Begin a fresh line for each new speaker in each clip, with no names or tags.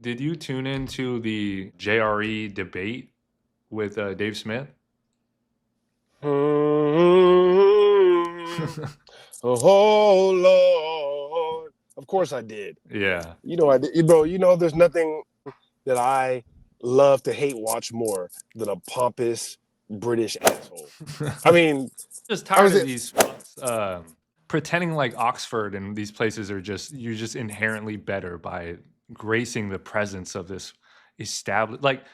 Did you tune into the JRE debate with Dave Smith?
Hmm. Oh Lord. Of course I did.
Yeah.
You know I did, bro. You know there's nothing that I love to hate watch more than a pompous British asshole. I mean,
Just
I
tired
was
of
it.
these pretending like Oxford and these places are just you're just inherently better by gracing the presence of this established like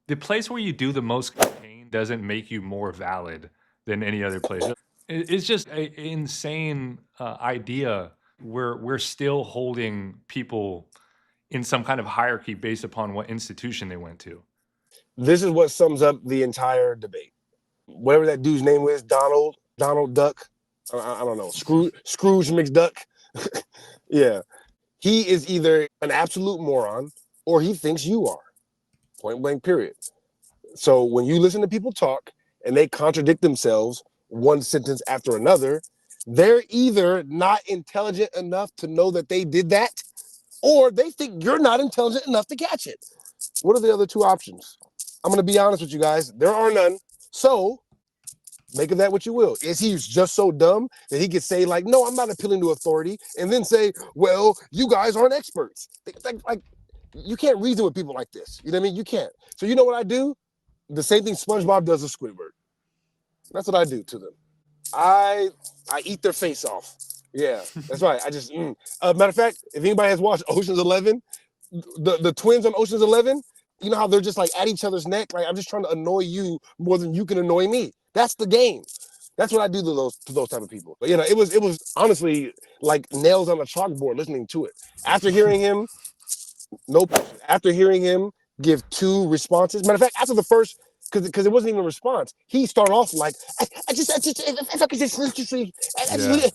the place where you do the most campaign doesn't make you more valid than any other place. It's just an insane idea. We're still holding people in some kind of hierarchy based upon what institution they went to.
This is what sums up the entire debate. Whatever that dude's name is, Donald Duck. I don't know. Scrooge McDuck. Yeah, he is either an absolute moron or he thinks you are. Point blank. Period. So when you listen to people talk and they contradict themselves one sentence after another, they're either not intelligent enough to know that they did that, or they think you're not intelligent enough to catch it. What are the other two options? I'm going to be honest with you guys. There are none. So make of that what you will. Is he just so dumb that he could say, like, no, I'm not appealing to authority, and then say, well, you guys aren't experts? Like you can't reason with people like this. You know what I mean? You can't. So you know what I do? The same thing SpongeBob does to Squidward. That's what I do to them. I I eat their face off. Yeah, that's right. I just matter of fact, if anybody has watched Ocean's 11, the twins on Ocean's 11, you know how they're just like at each other's neck. Like I'm just trying to annoy you more than you can annoy me. That's the game. That's what I do to those type of people. But you know, it was honestly like nails on a chalkboard listening to it. After hearing him, nope. After hearing him give two responses, matter of fact, after the first, because it wasn't even a response, he started off like, if I could just literally,
Yeah.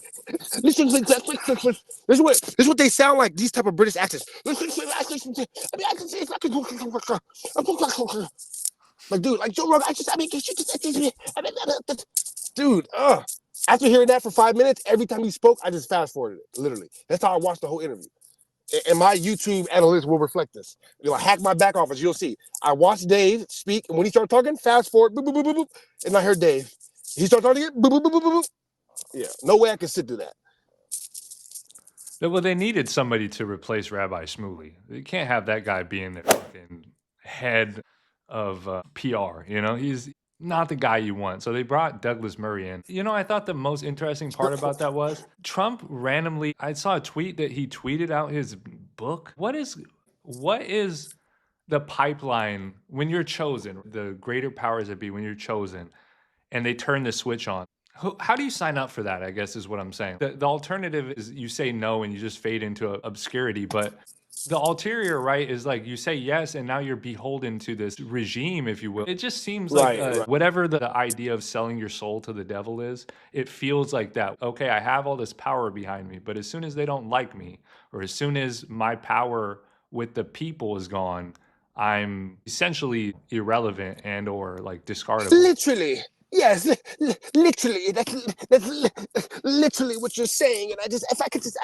listen, this is what they sound like. These type of British accents. Like, dude, like Joe Rogan, dude, after hearing that for 5 minutes, every time he spoke, I just fast forwarded it. Literally, that's how I watched the whole interview. And my YouTube analytics will reflect this. You'll hack my back office. You'll see. I watched Dave speak, and when he started talking, fast forward, boop, boop, boop, boop, boop, and I heard Dave. He started talking again, boop, boop, boop, boop, boop. Yeah, no way I can sit through that.
Well, they needed somebody to replace Rabbi Shmuley. You can't have that guy being the fucking head of PR. You know, he's not the guy you want. So they brought Douglas Murray in. You know, I thought the most interesting part about that was Trump randomly. I saw a tweet that he tweeted out his book. What is the pipeline when you're chosen? The greater powers that be when you're chosen, and they turn the switch on. How do you sign up for that? I guess is what I'm saying. The alternative is you say no and you just fade into obscurity. But the ulterior right is like you say yes and now you're beholden to this regime, if you will. It just seems like
Right, right.
whatever the idea of selling your soul to the devil is, it feels like that. Okay, I have all this power behind me, but as soon as they don't like me, or as soon as my power with the people is gone, I'm essentially irrelevant and or like discardable.
Literally. Yes, literally. That's literally what you're saying. And I just, if I could just,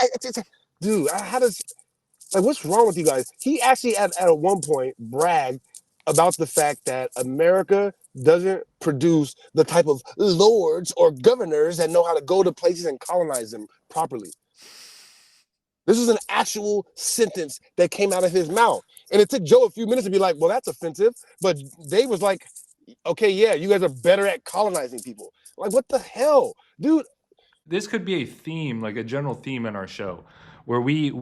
dude, how does, like, what's wrong with you guys? He actually, at one point, bragged about the fact that America doesn't produce the type of lords or governors that know how to go to places and colonize them properly. This is an actual sentence that came out of his mouth. And it took Joe a few minutes to be like, well, that's offensive. But Dave was like, okay, yeah, you guys are better at colonizing people. Like, what the hell? Dude,
This could be a theme, like a general theme in our show, where we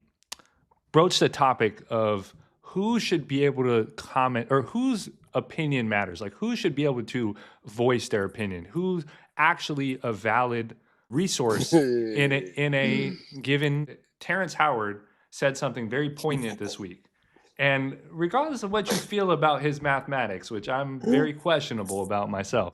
broach the topic of who should be able to comment or whose opinion matters. Like who should be able to voice their opinion, who's actually a valid resource in a given. Terrence Howard said something very poignant this week. And regardless of what you feel about his mathematics, which I'm very questionable about myself,